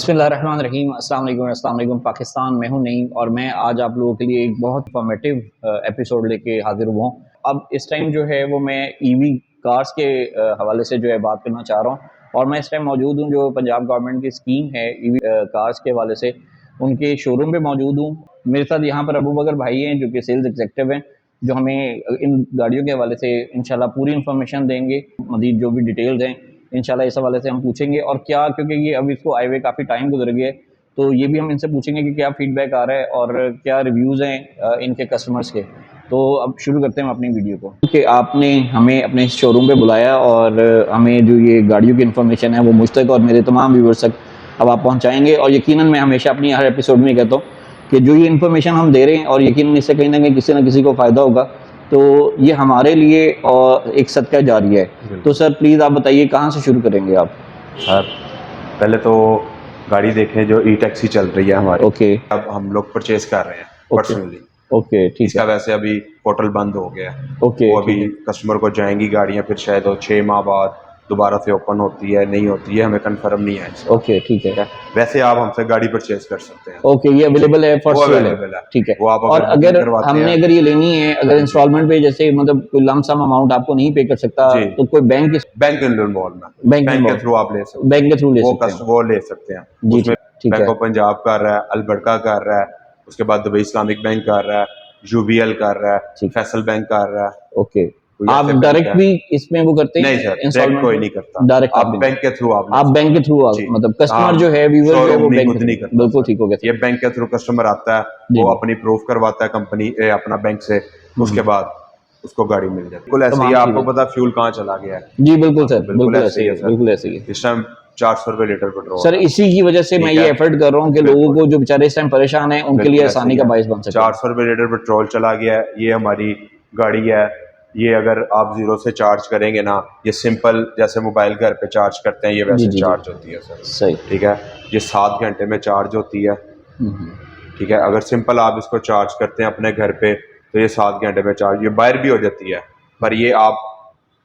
बिस्मिल्लाहिर्रहमानिर्रहीम। अस्सलाम वालेकुम पाकिस्तान। मैं हूं नईम और मैं आज आप लोगों के लिए एक बहुत इंफॉर्मेटिव एपिसोड लेके हाजिर हुआ हूं। अब इस टाइम जो है वो मैं ईवी कार्स के हवाले से जो है बात करना चाह रहा हूं और मैं इस टाइम मौजूद हूं जो पंजाब गवर्नमेंट की स्कीम है ईवी कार्स के हवाले से, उनके शोरूम पे मौजूद हूँ। मेरे साथ यहाँ पर अबू बकर भाई हैं जो कि सेल्स एग्जीक्यूटिव हैं, जो हमें इन गाड़ियों के हवाले से इंशाल्लाह पूरी इन्फॉर्मेशन देंगे। मज़ीद जो भी डिटेल्स हैं इंशाल्लाह इस हवाले से हम पूछेंगे और क्या, क्योंकि ये अब इसको आए हुए काफ़ी टाइम गुजर गया है, तो ये भी हम इनसे पूछेंगे कि क्या फीडबैक आ रहा है और क्या रिव्यूज़ हैं इनके कस्टमर्स के। तो अब शुरू करते हैं हम अपनी वीडियो को कि आपने हमें अपने शोरूम पे बुलाया और हमें जो ये गाड़ियों की इन्फॉर्मेशन है वो मुझ तक और मेरे तमाम व्यूवर्स तक अब आप पहुँचाएँगे। और यकीनन मैं हमेशा अपनी हर एपिसोड में कहता हूँ कि जो ये इन्फॉर्मेशन हम दे रहे हैं और यकीनन इससे कहीं ना कहीं किसी ना किसी को फ़ायदा होगा, तो ये हमारे लिए और एक सदका जारिया है। तो सर प्लीज़ आप बताइए कहाँ से शुरू करेंगे आप? सर पहले तो गाड़ी देखें जो ई टैक्सी चल रही है हमारी। ओके अब हम लोग परचेज कर रहे हैं ओके पर्सनली। ओके ठीक इसका है। वैसे अभी पोर्टल बंद हो गया है। ओके वो ठीक अभी है। कस्टमर को जाएंगी गाड़ियां, फिर शायद वो 6 माह बाद दोबारा से ओपन होती है नहीं होती है, हमें कंफर्म नहीं है इसका। ओके ठीक है। ठीक है, वैसे आप हमसे गाड़ी परचेज कर सकते हैं। ओके ये अवेलेबल है, फॉर वो सेल है? अवेलेबल है। ठीक है। वो आप और अगर बुकिंग अगर करवाते हमने हैं अगर ये लेनी है, अगर जी इंस्टॉलमेंट पे जैसे मतलब कोई लमसम अमाउंट आपको नहीं पे कर सकता, जी तो कोई बैंक बैंक इन्वॉल्व में बैंक बैंक के इन्वॉल्व थ्रू आप ले सकते हैं। बैंक के थ्रू ले वो सकते हैं? वो ले सकते हैं। जी उसमें ठीक ठीक बैंक है। ऑफ पंजाब कर रहा है, अलबड़का कर रहा है, उसके बाद दुबई इस्लामिक बैंक कर रहा है, यूबीएल कर रहा है, ठीक। फैसल बैंक कर रहा है। ओके। कोई आप ऐसे बैंक डायरेक्ट है? भी इसमें वो करते नहीं हैं सर, डायरेक्ट इंस्टॉलमेंट कोई पे? नहीं करता। डायरेक्ट आप आप भी नहीं? बैंक के थ्रू आप ले आप बैंक सकते के हैं थ्रू जी। मतलब कस्टमर हाँ, जो है, व्यूवर जो है शोरूम वो नहीं बैंक के खुद थ्रू? नहीं करता बिल्कुल सर। ठीक हो गया ये सर। बैंक के थ्रू कस्टमर आता है, जी वो जी। अपनी प्रूफ करवाता है कंपनी अपना बैंक से, उसके बाद उसको गाड़ी मिल जाती है। बिल्कुल ऐसे ही। तमाम आपको चीज़ें। पता फ्यूल कहाँ चला गया है? जी बिल्कुल आपको सर, बिल्कुल बिल्कुल ऐसे ऐसे ही ही है है, सर। बिल्कुल ऐसे ही है। इस टाइम 400 रुपये लीटर पेट्रोल सर है। इसी की वजह से मैं ठीक ये है, एफर्ट कर रहा हूँ कि लोगों बिल्कुल को जो बेचारे इस टाइम परेशान हैं उनके लिए बिल्कुल ऐसे आसानी ही का है। बायस बन सके। 400 रुपये लीटर पेट्रोल चला गया है। ये हमारी गाड़ी है। ये अगर आप जीरो से चार्ज करेंगे ना, ये सिंपल जैसे मोबाइल घर पे चार्ज करते हैं ये जी वैसे जी जी। चार्ज होती है सर। सही। ठीक है, ये 7 घंटे में चार्ज होती है। हम्म। ठीक है, अगर सिंपल आप इसको चार्ज करते हैं अपने घर पे तो ये 7 घंटे में चार्ज, ये बाहर भी हो जाती है। पर ये आप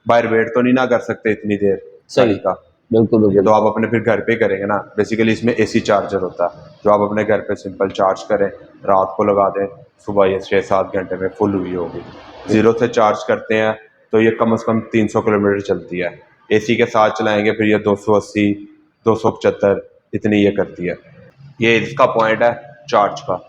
बाहर वेट तो नहीं ना कर सकते इतनी देर सही। गाड़ी का। बिल्कुल ये बिल्कुल। तो आप अपने फिर घर पे करेंगे ना। बेसिकली इसमें एसी चार्जर होता है जो आप अपने घर पे सिंपल चार्ज करें, रात को लगा दें, सुबह ये 6-7 घंटे में फुल हुई होगी। जीरो से चार्ज करते हैं तो ये कम से कम 300 किलोमीटर चलती है। एसी के साथ चलाएंगे फिर ये 280 275 इतनी ये करती है। ये इसका पॉइंट है चार्ज का।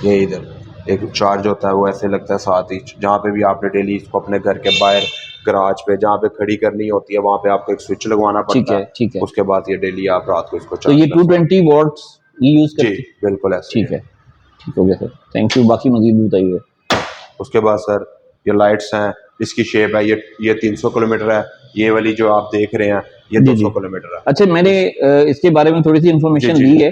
ये इधर एक चार्ज होता है, वो ऐसे लगता है साथ ही। जहाँ पे भी आपने डेली इसको अपने घर के बाहर गराज पे जहाँ पे खड़ी करनी होती है वहाँ पे आपको एक स्विच लगवाना ठीक पड़ता है है। ठीक है। उसके बाद ये डेली आप रात को इसको तो चार्ज ये कर सकते 220 वॉट्स ये यूज़ हैं। जी करती? बिल्कुल ऐसे ही ठीक है। है। ठीक हो गया सर, थैंक यू। बाकी मजीद बताइए। उसके बाद सर ये लाइट्स हैं, इसकी शेप है, ये 300 किलोमीटर है। ये वाली जो आप देख रहे हैं ये जी 200 जी। किलोमीटर है। अच्छा मैंने इसके बारे में थोड़ी सी जी इन्फॉर्मेशन जी ली जी। है,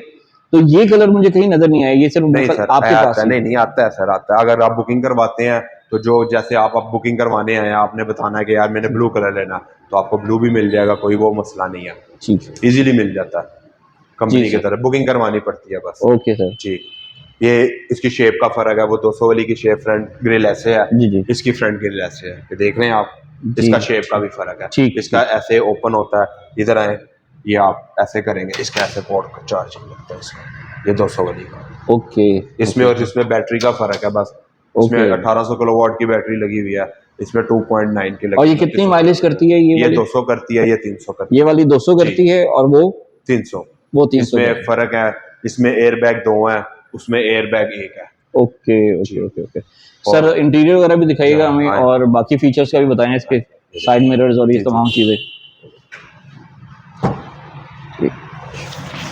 तो ये कलर मुझे कहीं नजर नहीं आया, ये सिर्फ नहीं दरअसल सर, आपके आता पास है। ही? नहीं नहीं आता है सर, आता है। अगर आप बुकिंग करवाते हैं तो जो जैसे आप बुकिंग करवाने आए हैं, आपने बताना है कि यार मैंने ब्लू कलर लेना, तो आपको ब्लू भी मिल जाएगा, कोई वो मसला नहीं है। ठीक है। इजीली मिल जाता है। जी कंपनी की सर। तरफ बुकिंग करवानी पड़ती है बस। Okay sir. जी। ये इसकी शेप का फर्क है। वो 200 वाली की शेप फ्रंट ग्रिल ऐसे है, जी जी इसकी फ्रंट ग्रिल ऐसे है। ये देख रहे हैं आप, जी। इसका शेप का भी फर्क है। ठीक इसका ठीक। ऐसे ओपन होता है, इधर आए, ये आप ऐसे करेंगे, इसका ऐसे पोर्ट का चार्जिंग लगता है इसमें। ये 200 वाली का ओके इसमें, ओके और इसमें बैटरी का फर्क है बस। इसमें ओके। 1800 किलोवाट की बैटरी लगी हुई है, इसमें 2.9 की और लगी ये है। कितनी माइलेज करती है ये ये वाली? 200 करती है, ये 300 करती ये है। वाली 200 जी करती है और वो 300। वो 300 इसमें का? फर्क है, इसमें एयर बैग 2 है, उसमें एयर बैग 1 है। ओके जी। Okay okay okay. और सर इंटीरियर वगैरह भी दिखाइएगा हमें आए और बाकी फीचर्स का भी बताएं, इसके आए साइड मिरर्स और ये जी जी तमाम चीज़ें।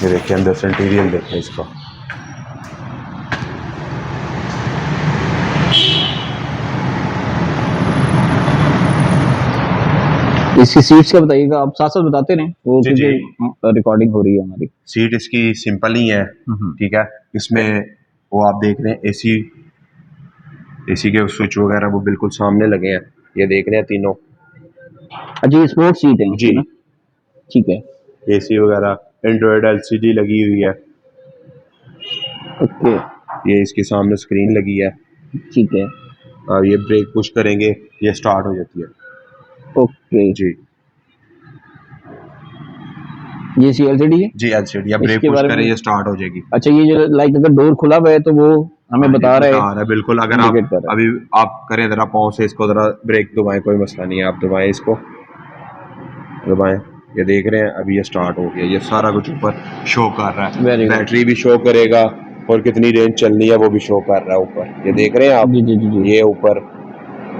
ये देखिए अंदर से इंटीरियर देखिए इसका। इसकी सीट्स का बताइएगा, आप साथ साथ बताते रहें वो, जी जी। क्योंकि रिकॉर्डिंग हो रही है हमारी। सीट इसकी सिंपल ही है। ठीक है, इसमें वो आप देख रहे हैं एसी, एसी के स्विच वगैरह वो बिल्कुल सामने लगे हैं, ये देख रहे हैं तीनों। अच्छा ये स्पोर्ट सीट है जी। इसकी ना? ठीक है। एसी वगैरह एंड्रॉयड एलसीडी लगी हुई है। ओके। ये इसके सामने स्क्रीन लगी है। ठीक है। और ये ब्रेक पुश करेंगे ये स्टार्ट हो जाती है। ओके। जी। ये सी LCD है। जी LCD, या ब्रेक इसके पुश बारे करें में ये स्टार्ट हो जाएगी। अच्छा, ये जो लाइक अगर डोर खुला हुआ है तो वो हमें हाँ, बता ये रहा है, बिल्कुल। अगर आप इंडिकेट कर रहा अभी आप करें जरा पाँव से इसको, जरा ब्रेक दबाएं, कोई मसला नहीं है, आप दबाएं इसको, दबाएं, ये देख रहे हैं अभी ये स्टार्ट हो गया, ये सारा कुछ ऊपर शो कर रहा है। है, वेरी गुड। बैटरी भी शो करेगा और कितनी रेंज चलनी है वो भी शो कर रहा है ऊपर, ये देख रहे हैं आप, जी जी जी जी। ये ऊपर,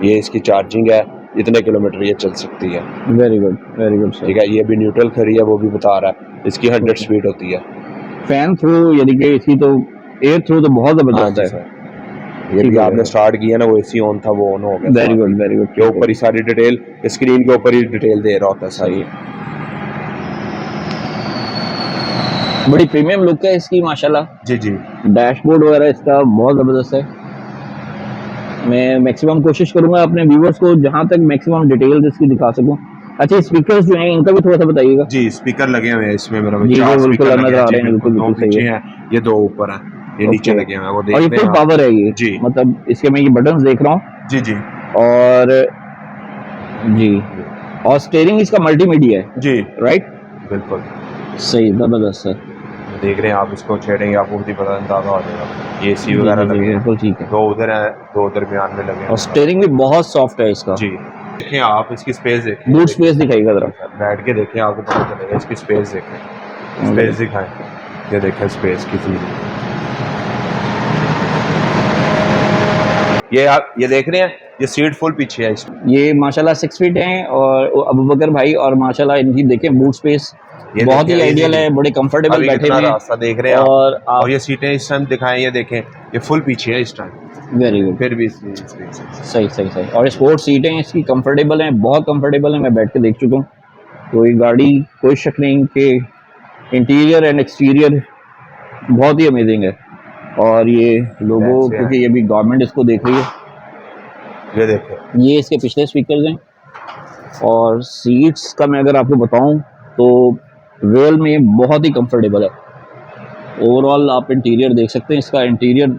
ये इसकी चार्जिंग है, इतने किलोमीटर ये चल सकती है। Very good sir. ठीक है, ये भी न्यूट्रल खड़ी है वो भी बता रहा है, इसकी 100 ओके। स्पीड होती है। फैन थ्रू यानी कि इसकी तो एयर थ्रू तो बहुत हाँ जबरदस्त जी है। सर, ये ठीक भी है, आपने स्टार्ट किया ना, वो एसी ऑन था, वो ऑन हो गया वेरी साथ ही। Good very good. ये ऊपर ही सारी डिटेल, स्क्रीन के ऊपर ही डिटेल दे रहा होता है सही सारी। है। बड़ी प्रीमियम लुक है इसकी माशाल्लाह। जी जी। डैशबोर्ड वगैरह इसका बहुत ज़बरदस्त है। मैं मैक्सिमम कोशिश करूंगा अपने व्यूवर्स को जहां तक मैक्सिमम डिटेल्स इसकी दिखा सकूं। अच्छा, स्पीकर्स जो हैं इनका भी थोड़ा सा बताइएगा। जी स्पीकर लगे हुए हैं इसमें, मेरा जी, वो 4 बिल्कुल स्पीकर लगे नजर हैं आ जी, रहे हैं, बिल्कुल, बिल्कुल 2 बिल्कुल सही पीछे है। हैं, ये 2 ऊपर हैं, ये नीचे ओके। लगे हुए हैं, वो और ये देखते फुल हैं पावर है ये, जी मतलब इसके मैं ये बटन्स देख रहा हूँ। जी जी और जी, और स्टीयरिंग इसका मल्टीमीडिया है, जी राइट? बिल्कुल। सही, जबरदस्त सर। देख रहे हैं आप, इसको छेड़ेंगे आपको खुद ही पता अंदाजा हो जाएगा। ये सी जी वगैरह जी जी, लगे हैं, बिल्कुल ठीक है। 2 उधर हैं, 2 दरमियान में लगे और हैं। स्टीयरिंग भी बहुत सॉफ्ट है इसका। जी देखें आप, इसकी स्पेस देखें, बूट स्पेस दिखाइएगा जरा। बैठ के देखें, आपको पता चलेगा। इसकी स्पेस देखें, स्पेस दिखाएं, ये देखें स्पेस कितनी है। ये आप ये देख रहे हैं, ये सीट फुल पीछे है इसमें। ये माशाल्लाह 6 फीट हैं और अबू बकर भाई, और माशाल्लाह इनकी देखें बूट स्पेस ये बहुत ही देखें, आइडियल है, बड़े कंफर्टेबल अभी बैठे कितना हुए हैं। रास्ता देख रहे हैं और आप, और ये सीटें इस टाइम दिखाएं, ये देखें, ये फुल पीछे है इस टाइम, वेरी गुड, फिर भी सही सही सही। और स्पोर्ट सीटें इसकी कंफर्टेबल हैं, बहुत कंफर्टेबल हैं, मैं बैठ के देख चुका हूँ। तो ये गाड़ी कोई शक नहीं कि इंटीरियर एंड एक्सटीरियर बहुत ही अमेजिंग है। और ये लोगों, क्योंकि ये भी गवर्नमेंट इसको देख रही है। ये देखें, ये इसके पिछले स्पीकर्स हैं। और सीट्स का मैं अगर आपको बताऊं तो रियल में बहुत ही कंफर्टेबल है। ओवरऑल आप इंटीरियर देख सकते हैं, इसका इंटीरियर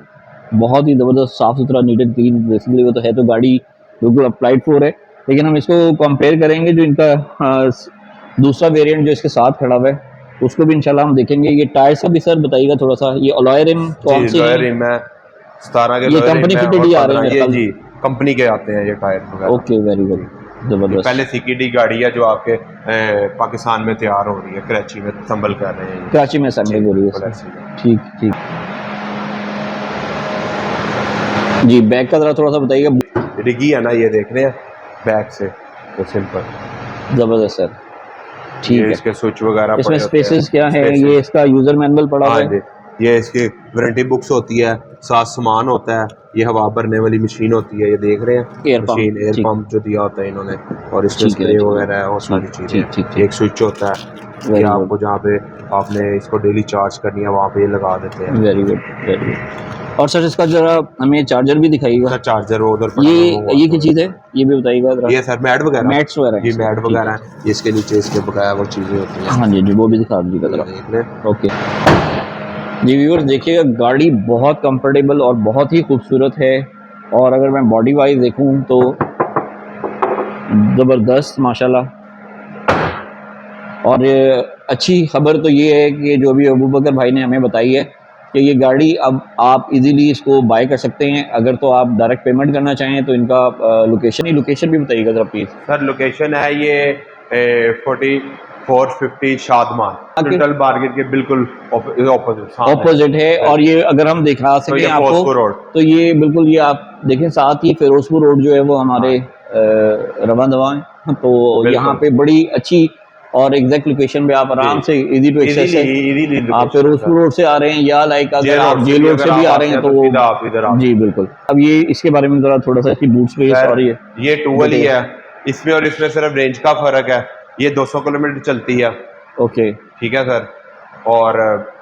बहुत ही ज़बरदस्त, साफ़ सुथरा, नीट एंड क्लीन। बेसिकली वो तो है, तो गाड़ी बिल्कुल अप्लाइड फोर है, लेकिन हम इसको कंपेयर करेंगे जो इनका दूसरा वेरिएंट जो इसके साथ खड़ा हुआ है, उसको भी इंशाल्लाह हम देखेंगे। ये टायर्स का भी सर बताइएगा थोड़ा सा, ये अलॉय रिम कौन से लॉयर हैं? रिम है, 17 के ये लॉयर कंपनी रिम है, फिटेड और ही आ रहे 15 हैं मेरे ये ख्याल। जी कंपनी के आते हैं ये टायर वगैरह। ओके, वेरी गुड, ये ज़बरदस्त। पहले सीकेडी गाड़ी है जो आपके पाकिस्तान में तैयार हो रही है, कराची में संभल कर रहे हैं। कराची में असेंबलिंग हो रही है बिल्कुल इसमें। ऐसी है। ठीक ठीक जी, बैक का थोड़ा सा बताइएगा। डिग्गी है ना, ये देख रहे हैं बैक से, तो सिंपल, ज़बरदस्त सर, ठीक ये है। इसके स्विच वगैरह इसमें पड़े होते हैं। स्पेसेस क्या है? Spaces। ये इसका यूज़र मैनुअल पड़ा हुआ हाँ है। जी, ये इसकी वारंटी बुक्स होती है, साथ सामान होता है, ये हवा भरने वाली मशीन होती है, ये देख रहे हैं एयर पंप, मशीन, एयर ठीक पंप जो दिया होता है इन्होंने, और इसमें ठीक है, स्प्रे ठीक वगैरह है और सारी ठीक चीज़ें ठीक हैं। एक स्विच होता है कि वेरी आपको गुड, जहाँ पे आपने इसको डेली चार्ज करनी है वहाँ पे ये लगा देते हैं। Very good, very good. और सर इसका जरा हमें चार्जर भी दिखाइएगा। इसका चार्जर वो उधर पड़ा ये है, वो ये क्या चीज़ है, ये भी बताइएगा जरा। ये सर मैट वगैरह, मैट्स वगैरह हैं ये इसमें, मैट ठीक वगैरह है। है, ये इसके नीचे इसके बकाया वो चीज़ें होती हैं। हाँ जी जी, वो भी दिखा दीजिएगा ये जरा। देख लें। ओके जी, व्यूअर्स देखिएगा, गाड़ी बहुत कंफर्टेबल और बहुत ही खूबसूरत है। और अगर मैं बॉडी वाइज देखूं तो ज़बरदस्त माशाल्लाह। और अच्छी खबर तो ये है कि जो भी अबू बकर भाई ने हमें बताई है कि ये गाड़ी अब आप इजीली इसको बाय कर सकते हैं। अगर तो आप डायरेक्ट पेमेंट करना चाहें तो इनका लोकेशन भी बताइएगा जरा प्लीज़। सर लोकेशन है ये 4450 शादमान, टोटल मार्केट के बिल्कुल ऑपोजिट है। और ये अगर हम दिखा तो सकें ये आपको, फिरोजपुर रोड। तो ये बिल्कुल, ये आप देखें साथ ही फिरोजपुर रोड जो है वो हमारे रवा दवा है। तो यहाँ पे बड़ी अच्छी और एग्जैक्ट लोकेशन पे आप आराम से इजी टू एक्सेस है। आप फिरोजपुर रोड से आ रहे हैं या लाइक अगर आप जेल रोड से भी आ रहे हैं तो आप इधर आ। जी बिल्कुल। अब ये इसके बारे में जरा थोड़ा सा इसकी बूट स्पेस और ये टूवल ही है, इसमें और इसमें सिर्फ रेंज का फर्क है, ये 200 किलोमीटर चलती है। ओके, ठीक है सर, और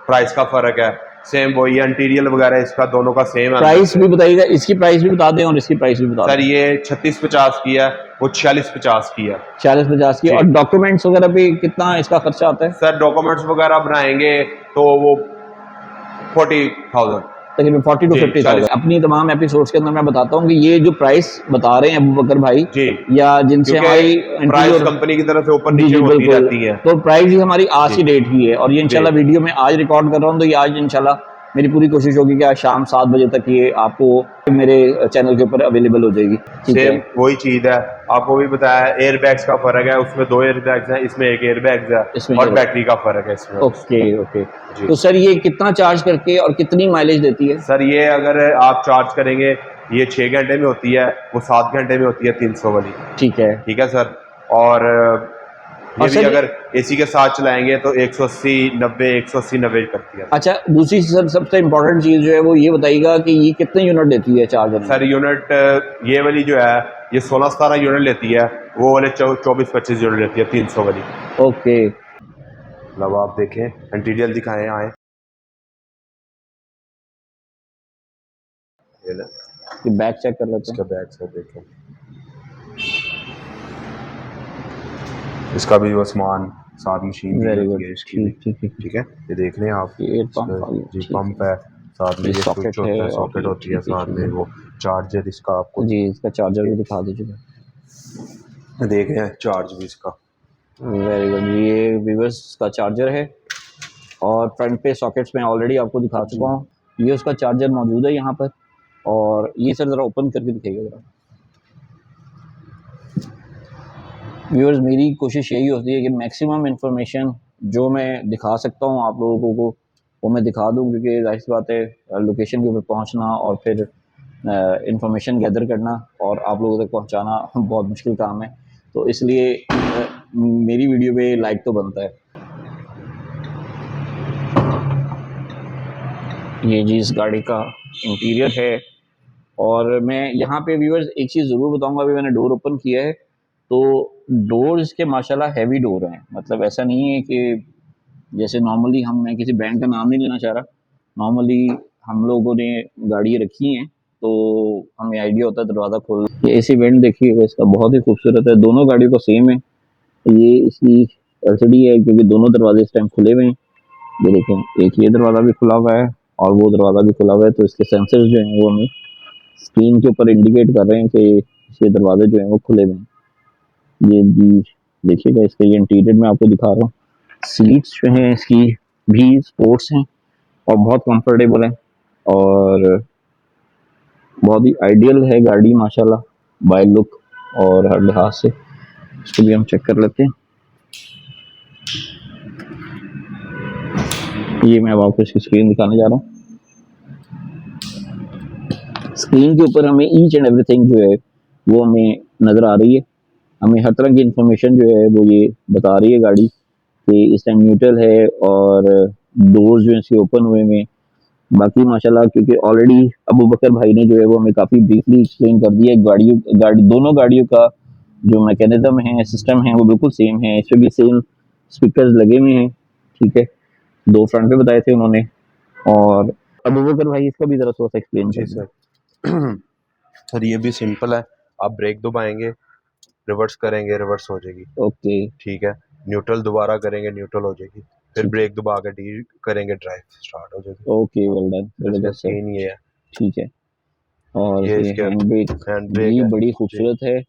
प्राइस का फर्क है, सेम वही है, इंटीरियर वगैरह इसका दोनों का सेम है। प्राइस भी बताइएगा, इसकी प्राइस भी बता दें और इसकी प्राइस भी बता दें। सर ये 3650 की है, वो 4650 की है। 4650 की। और डॉक्यूमेंट्स वगैरह पे कितना इसका खर्चा आता है? सर डॉक्यूमेंट्स वगैरह बनाएंगे तो वो 40,000। तकरीबन 40 टू जी 50,000। 40। अपनी तमाम एपिसोड्स के अंदर मैं बताता हूँ कि ये जो प्राइस बता रहे हैं अबू बकर भाई जी, या जिनसे क्योंकि हमारी प्राइस इंटीरियर, कंपनी की तरफ से ऊपर जी नीचे जी होती बिल्कुल, रहती है। तो प्राइस ही हमारी आज जी की डेट की है और ये जी इंशाल्लाह वीडियो में आज रिकॉर्ड कर रहा हूँ, तो ये आज इंशाल्लाह मेरी पूरी कोशिश होगी कि आज शाम 7 बजे तक ये आपको मेरे चैनल के ऊपर अवेलेबल हो जाएगी। ठीक है, सेम वही चीज़ है, आपको भी बताया एयर बैग्स का फ़र्क है, उसमें 2 एयर बैग्स हैं, इसमें 1 एयर बैग्स है इसमें और ये बैटरी का फ़र्क है इसमें और ओके इसमें। ओके। जी तो सर ये कितना चार्ज करके और कितनी माइलेज देती है? सर, ये अगर आप चार्ज करेंगे, ये 6 घंटे में होती है, वो 7 घंटे में होती है 300 वाली। ठीक है। ठीक है सर। और और ये भी सर अगर एसी के साथ चलाएंगे तो 180 90 180 90 करती है। अच्छा, दूसरी सर सबसे इम्पोर्टेंट चीज़ जो है वो ये बताइएगा कि ये कितने यूनिट देती है चार्ज होने में? सर यूनिट ये वाली जो है ये 16-17 यूनिट लेती है, वो वाले 24-25 यूनिट लेती है 300 वाली। ओके। मतलब आप देखें, इंटीरियर दिखाएं आए, ये ले, ये बैक चेक कर लेते इसका हैं। बैक से देखें, इसका भी वो सामान साथ मशीन दी वेरी होती गुड, है इसकी भी। ठीक ठीक ठीक। ठीक है, ये देख लें आप, ये इसका पंप आ गया, जी ठीक पंप है। है, साथ में ये ये स्विच सॉकेट है होता है, और सॉकेट ये होती है, ठीक है साथ ठीक में है। वो चार्जर इसका आपको जी, इसका चार्जर भी दिखा दीजिएगा। देख रहे हैं चार्ज भी इसका। वेरी गुड, ये वीवर्स का चार्जर है और फ्रंट पे सॉकेट्स में ऑलरेडी आपको दिखा जी चुका हूँ। ये उसका चार्जर मौजूद है यहाँ पर। और ये सर ज़रा ओपन करके दिखाइएगा ज़रा। व्यूअर्स, मेरी कोशिश यही होती है कि मैक्सिमम इन्फॉर्मेशन जो मैं दिखा सकता हूँ आप लोगों को वो मैं दिखा दूँ, क्योंकि जाहिर सी बात है लोकेशन के ऊपर पहुँचना और फिर इंफॉर्मेशन गैदर करना और आप लोगों तक पहुँचाना बहुत मुश्किल काम है, तो इसलिए मेरी वीडियो पे लाइक तो बनता है। ये जी इस गाड़ी का इंटीरियर है। और मैं यहाँ पे व्यूअर्स एक चीज़ ज़रूर बताऊँगा, अभी मैंने डोर ओपन किया है तो डोर इसके माशाल्लाह हैवी डोर हैं। मतलब ऐसा नहीं है कि जैसे नॉर्मली मैं किसी ब्रांड का नाम नहीं लेना चाह रहा, नॉर्मली हम लोगों ने गाड़ी रखी हैं तो हमें आइडिया होता है दरवाज़ा खोल। ये एसी वेंट देखिएगा इसका, बहुत ही खूबसूरत है। दोनों गाड़ियों का सेम है। ये इसकी एलसीडी है क्योंकि दोनों दरवाजे इस टाइम खुले हुए हैं। ये देखें, एक ये दरवाज़ा भी खुला हुआ है और वो दरवाज़ा भी खुला हुआ है, तो इसके सेंसर्स जो हैं वो हमें स्क्रीन के ऊपर इंडिकेट कर रहे हैं कि ये दरवाजे जो हैं वो खुले हुए हैं। ये जी देखिएगा, इसका ये इंटीरियर मैं आपको दिखा रहा हूँ। सीट्स जो हैं इसकी भी स्पोर्ट्स हैं और बहुत कंफर्टेबल है और बहुत ही आइडियल है गाड़ी माशाल्लाह, बाय लुक और हर लिहाज से। इसको भी हम चेक कर लेते हैं। ये मैं अब आपको इसकी स्क्रीन दिखाने जा रहा हूँ। स्क्रीन के ऊपर हमें ईच एंड एवरीथिंग जो है वो हमें नज़र आ रही है। हमें हर तरह की इंफॉर्मेशन जो है वो ये बता रही है गाड़ी कि इस टाइम न्यूट्रल है और डोर्स जो हैं इसके ओपन हुए में। बाकी माशाल्लाह क्योंकि ऑलरेडी अबू बकर भाई ने जो है वो हमें काफ़ी ब्रीफली एक्सप्लेन कर दिया है। दोनों गाड़ियों का जो मैकेनिज्म है, सिस्टम है, वो बिल्कुल सेम है। इस पर भी सेम स्पीकर्स लगे हुए हैं। ठीक है, 2 फ्रंट पे बताए थे उन्होंने। और अबू बकर भाई इसका भी ज़रा थोड़ा सा एक्सप्लेन कर जी दें। सर। सर ये भी सिंपल है, आप ब्रेक दबाएंगे, रिवर्स करेंगे, रिवर्स हो जाएगी। ओके, ठीक है, न्यूट्रल दोबारा करेंगे, न्यूट्रल हो जाएगी, फिर ठीक है। ब्रेक दबा के डी करेंगे, ड्राइव स्टार्ट हो जाएगी। ओके, वेल डन, तो इसका ज़बरदस्त सर। सीन ये है, ठीक है। और ये ये इसके हैंड ब्रेक हैंड भी ब्रेक है। बड़ी जी खूबसूरत है जी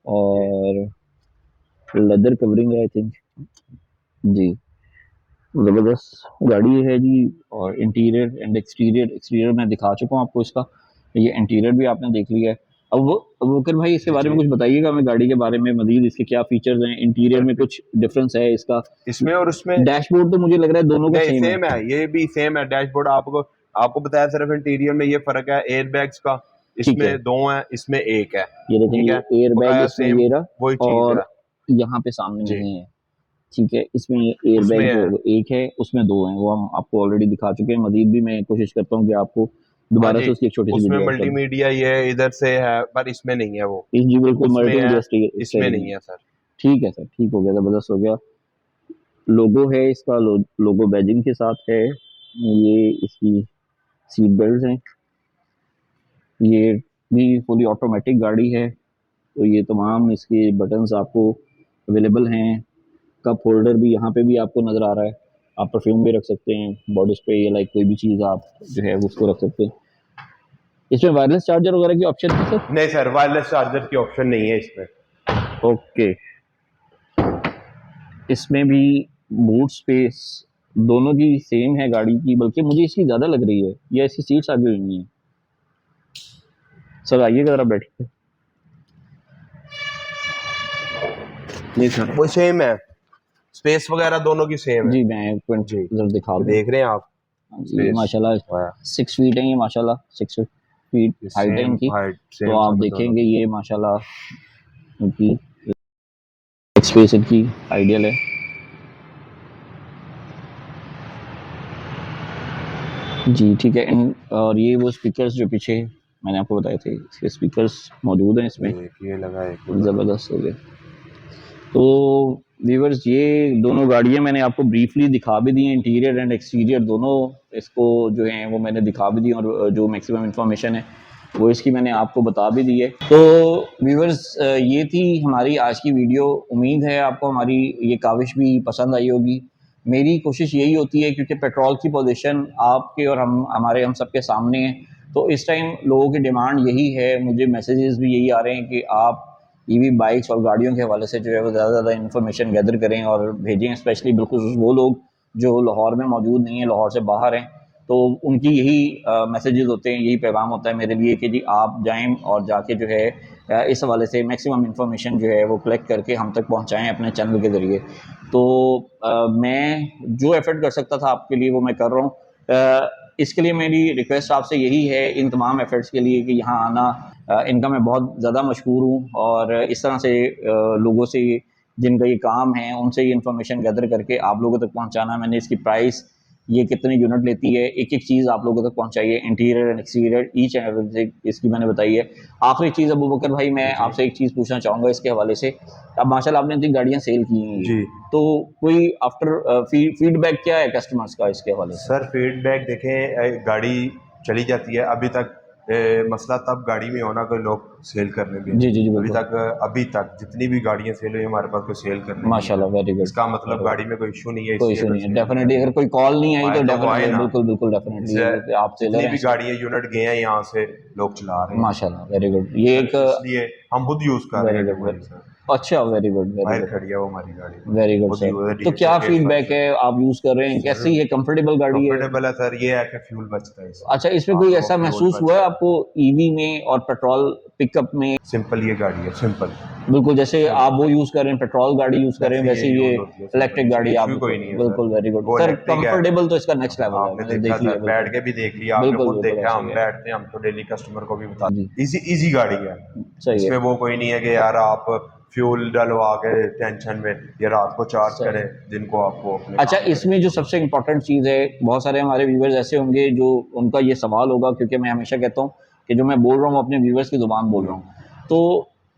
और लेदर कवरिंग है आई थिंक। जी, ज़बरदस्त गाड़ी है जी। और इंटीरियर एंड एक्सटीरियर मैं दिखा चुका हूँ आपको इसका। ये इंटीरियर भी आपने देख लिया है। अब वकर भाई इसके जी बारे में जी कुछ बताइएगा हमें, गाड़ी के बारे में मजीद इसके क्या फीचर्स हैं, इंटीरियर में कुछ डिफरेंस है इसका? इसमें और उसमें डैशबोर्ड तो मुझे लग रहा है दोनों का नहीं, सेम है। सेम है, ये भी सेम है। डैशबोर्ड आपको आपको बताया, सिर्फ इंटीरियर में ये फर्क है एयर बैग्स का, ठीक इसमें है, 2 है, इसमें 1 है। ये देखें, ठीक ये है, एयर बैग बकाया इसमें सेम ये रहा वही चीज़ और है। यहाँ पे सामने जी नहीं है। ठीक है, इसमें ये एयर उसमें बैग जो है है। वो एक है, उसमें 2 हैं, वो हम आपको ऑलरेडी दिखा चुके हैं। मजीद भी मैं कोशिश करता हूँ कि आपको हाँ दोबारा जी, से उसकी एक छोटी सी उसमें वीडियो ऐड कर दूँ। मल्टीमीडिया ये इधर से है, पर इसमें नहीं है वो, जी बिल्कुल, उसमें मल्टी है, मीडिया इसमें स्टीयरिंग नहीं है। है सर। ठीक है सर, ठीक हो गया, ज़बरदस्त हो गया। लोगो है इसका, लोगो बैजिंग के साथ है। ये इसकी सीट बेल्ट हैं। ये भी फुली ऑटोमेटिक गाड़ी है, तो ये तमाम इसके बटन्स आपको अवेलेबल हैं। कप होल्डर भी यहाँ पे भी आपको नज़र आ रहा है। आप परफ्यूम भी रख सकते हैं, बॉडी स्प्रे या लाइक कोई भी चीज़ आप जो है उसको रख सकते हैं। इसमें वायरलेस चार्जर वगैरह की ऑप्शन है सर? नहीं सर, वायरलेस चार्जर की ऑप्शन नहीं है इसमें। ओके। इसमें भी बूट स्पेस दोनों की सेम है गाड़ी की, बल्कि मुझे इसकी ज़्यादा लग रही है, या इसकी सीट्स आगे हुई नहीं है। सर आइएगा ज़रा बैठिए। नहीं सर, वो सेम है, स्पेस वगैरह दोनों की सेम है जी मैं एक मिनट जी। इधर दिखा दूँ। देख रहे हैं आप, हाँ जी, ये माशाल्लाह 6 फीट है, ये माशाल्लाह 6 फीट हाइट है सेम इनकी। हाइट तो सेम आप सब देखेंगे ये माशाल्लाह इनकी स्पेस इनकी आइडियल है। जी ठीक है। और ये वो स्पीकर्स जो पीछे मैंने आपको बताए थे, इसके स्पीकर्स मौजूद हैं इसमें, ये लगा है ज़बरदस्त हो गए। तो व्यूअर्स ये दोनों गाड़ियाँ मैंने आपको ब्रीफली दिखा भी दी हैं, इंटीरियर एंड एक्सटीरियर दोनों इसको जो हैं वो मैंने दिखा भी दी, और जो मैक्सिमम इन्फॉर्मेशन है वो इसकी मैंने आपको बता भी दी है। तो व्यूअर्स ये थी हमारी आज की वीडियो। उम्मीद है आपको हमारी ये काविश भी पसंद आई होगी। मेरी कोशिश यही होती है, क्योंकि पेट्रोल की पोजीशन आपके और हम सबके सामने है, तो इस टाइम लोगों की डिमांड यही है, मुझे मैसेजेस भी यही आ रहे हैं कि आप ईवी बाइक्स और गाड़ियों के हवाले से जो है वो ज़्यादा से ज़्यादा इन्फॉर्मेशन गैदर करें और भेजें, स्पेशली बिल्कुल वो लोग जो लाहौर में मौजूद नहीं है, लाहौर से बाहर हैं, तो उनकी यही मैसेजेस होते हैं, यही पैगाम होता है मेरे लिए कि जी आप जाएं और जाके जो है इस हवाले से मैक्सिमम इन्फॉर्मेशन जो है वो कलेक्ट करके हम तक पहुंचाएं अपने चैनल के ज़रिए। तो मैं जो एफर्ट कर सकता था आपके लिए वो मैं कर रहा हूँ। इसके लिए मेरी रिक्वेस्ट आपसे यही है, इन तमाम एफर्ट्स के लिए, कि यहाँ आना, इनका मैं बहुत ज़्यादा मशहूर हूँ, और इस तरह से लोगों से जिनका ये काम है उनसे ये इन्फॉर्मेशन गैदर करके आप लोगों तक पहुँचाना। मैंने इसकी प्राइस, ये कितने यूनिट लेती है, एक एक चीज़ आप लोगों तक पहुँचाई है, interior and exterior each and everything इसकी मैंने बताई है। आखिरी चीज़ अबू बकर भाई, मैं आपसे एक चीज़ पूछना चाहूँगा इसके हवाले से। अब माशाल्लाह आपने इतनी गाड़ियाँ सेल की हैं जी। तो कोई आफ्टर फीडबैक क्या है कस्टमर्स का इसके हवाले से? सर फीडबैक देखें, गाड़ी चली जाती है अभी तक, मसला तब गाड़ी में होना कोई लोग सेल करने भी जी जी जी अभी बिल्कुल। तक जितनी भी गाड़ियां सेल हुई हमारे पास कोई सेल करने नहीं माशाल्लाह, वेरी है। गुड। इसका मतलब गाड़ी में कोई इशू नहीं है, कोई इसलिए इशू कोई नहीं है, सेल नहीं डेफिनेटली अगर करनी। कोई कॉल नहीं आई आए तो तो वो आए डेफिनेटली ना, बिल्कुल बिल्कुल डेफिनेटली इससे आप सेलर जितनी हैं भी इसलिए। गाड़ियां यूनिट गए हैं यहाँ से लोग चला रहे हैं, माशाल्लाह, वेरी गुड। ये सर एक इसलिए हम खुद यूज कर रहे वेरी हैं गुड, वही सर। अच्छा, वेरी गुड, वेरी बाहर गुड, खड़ी है वो हमारी गाड़ी, वेरी गुड खुद सर। यूज है, तो क्या डीएचए के हिसाब फीडबैक से। है, आप यूज़ कर रहे हैं, सर कैसी है, कंफर्टेबल गाड़ी है? कंफर्टेबल है सर, ये है कि फ्यूल बचता है इसमें, अच्छा, इसमें कोई आपको ऐसा फ्यूल महसूस बच हुआ है रहा आपको ईवी में और पेट्रोल पिकअप में? है। सिंपल ये गाड़ी है, सिंपल बिल्कुल, जैसे आप सिंपल वो यूज़ कर रहे हैं, पेट्रोल गाड़ी यूज़ कर रहे हैं, वैसे वैसे ये ये यूज होती है सिंपल, इलेक्ट्रिक इसमें गाड़ी आप इशू कोई नहीं है सर। बिल्कुल, वेरी गुड वो सर। इलेक्ट्रिक है, कंफर्टेबल तो इसका नेक्स्ट लेवल है, आपने मैंने देखा देख लिया सर, बैठ बिल्कुल। के भी देख लिया, आपने बिल्कुल, खुद बिल्कुल देखा, ऐसा हम ही है। बैठते हैं, हम तो डेली कस्टमर को भी जी, बताते, इजी इजी गाड़ी है। सही है, इसमें वो कोई नहीं है कि यार आप फ्यूल डलवा के टेंशन में, या रात को चार्ज सही करें, है। दिन को आपको अपने अच्छा, काम इसमें जो करें। सबसे इम्पोर्टेंट चीज़ है, बहुत सारे हमारे व्यूवर्स ऐसे होंगे जो उनका ये सवाल होगा, क्योंकि मैं हमेशा कहता हूँ कि जो मैं बोल रहा हूँ अपने व्यूवर्स की ज़ुबान बोल रहा हूँ। तो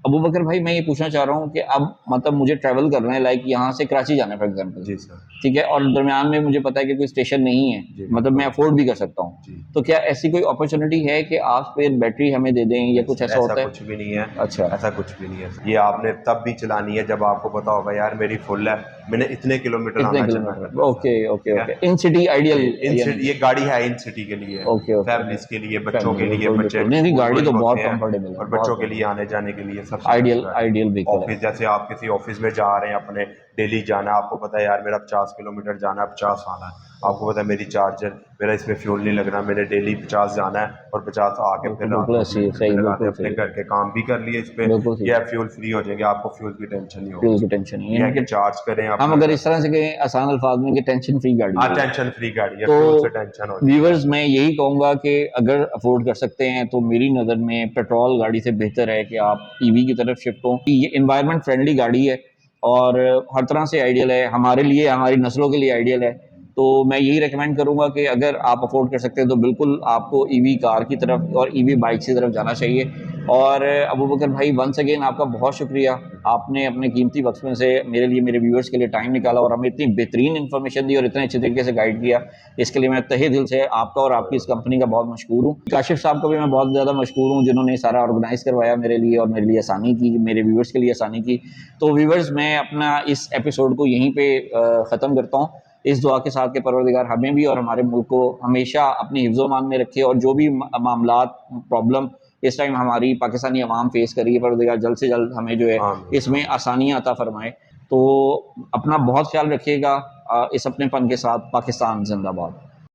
अबू बकर भाई, मैं ये पूछना चाह रहा हूँ कि अब मतलब मुझे ट्रैवल करना है, लाइक यहाँ से कराची जाना है फॉर एग्जांपल, जी सर। ठीक है, और दरमियान में मुझे पता है कि कोई स्टेशन नहीं है, जी मतलब मैं बिल्कुल। अफोर्ड भी कर सकता हूँ, जी तो क्या ऐसी कोई अपॉर्चुनिटी है कि आप स्पेयर बैटरी हमें दे दें, या नहीं कुछ सर, ऐसा ऐसा होता है? कुछ भी नहीं है। अच्छा, ऐसा कुछ भी नहीं है, ये आपने तब भी चलानी है जब आपको पता होगा यार मेरी फुल है, मैंने इतने किलोमीटर इतने आना जाना किलोमीटर, करना है ओके सर, ओके ठीक ओके, है। इन सिटी आइडियल इन यानी? सिटी ये गाड़ी है, इन सिटी के लिए, ओके ओके, फैमिलीज के लिए, बच्चों फैमिली, के लिए, बिल्कुल बच्चे बिल्कुल, नहीं नहीं, स्कूल गाड़ी तो गोइंग बहुत होते हैं, कंफर्टेबल है, और बहुत बच्चों के लिए कंफर्टेबल, आने जाने के लिए सबसे बेस्ट आइडियल गाड़ी है। आइडियल व्हीकल है। ऑफिस, जैसे आप किसी ऑफिस में जा रहे हैं अपने, डेली जाना है, आपको पता है यार मेरा 50 किलोमीटर जाना है, 50 आना है, आपको पता है मेरी चार्जर, मेरा इसमें फ्यूल नहीं लगना, मैंने डेली 50 जाना है और 50 आके फिर बिल्कुल रात बिल्कुल को ऐसी है, फ्यूल सही, में लगाते बिल्कुल हैं, अपने सही है, घर के काम भी कर लिए इस पे, बिल्कुल सही या है, फ्यूल फ्री हो जाएंगे, आपको फ्यूल की टेंशन नहीं फ्यूल होगी। की टेंशन नहीं ये है, है कि यानी कि चार्ज करें हम अपना अगर घर। इस तरह से कहें आसान अल्फाज में कि टेंशन फ्री गाड़ी हाँ, है ये। टेंशन फ्री गाड़ी है, तो फ्यूल से टेंशन होती है। व्यूवर्स, मैं यही कहूँगा कि अगर अफोर्ड कर सकते हैं तो मेरी नज़र में पेट्रोल गाड़ी से बेहतर है कि आप ईवी की तरफ शिफ्ट हों। ये इन्वायरमेंट फ्रेंडली गाड़ी है और हर तरह से आइडियल है, हमारे लिए, हमारी नस्लों के लिए आइडियल है। तो मैं यही रेकमेंड करूँगा कि अगर आप अफोर्ड कर सकते हैं तो बिल्कुल आपको ईवी कार की तरफ और ईवी बाइक की तरफ जाना चाहिए। और अबू बकर भाई, वंस अगेन आपका बहुत शुक्रिया, आपने अपने कीमती वक्त में से मेरे लिए, मेरे व्यूअर्स के लिए टाइम निकाला और हमें इतनी बेहतरीन इन्फॉर्मेशन दी और इतने अच्छे तरीके से गाइड किया। इसके लिए मैं तहे दिल से आपका और आपकी इस कंपनी का बहुत मशहूर हूँ। काशिफ साहब को भी मैं बहुत ज़्यादा मशहूर हूँ, जिन्होंने सारा ऑर्गेनाइज़ करवाया मेरे लिए और मेरे लिए आसानी की, मेरे व्यूअर्स के लिए आसानी की। तो व्यूअर्स, मैं अपना इस एपिसोड को यहीं पे ख़त्म करता हूँ। इस दुआ के साथ कि परवरदिगार हमें भी और हमारे मुल्क को हमेशा अपनी हिफ्ज़-ओ-मान में रखे, और जो भी मामलात प्रॉब्लम इस टाइम हमारी पाकिस्तानी अवाम फेस कर रही है, परवरदिगार जल्द से जल्द हमें जो है आमीन इसमें आसानियाँ अता फरमाए। तो अपना बहुत ख्याल रखिएगा। इस अपनेपन के साथ। पाकिस्तान जिंदाबाद।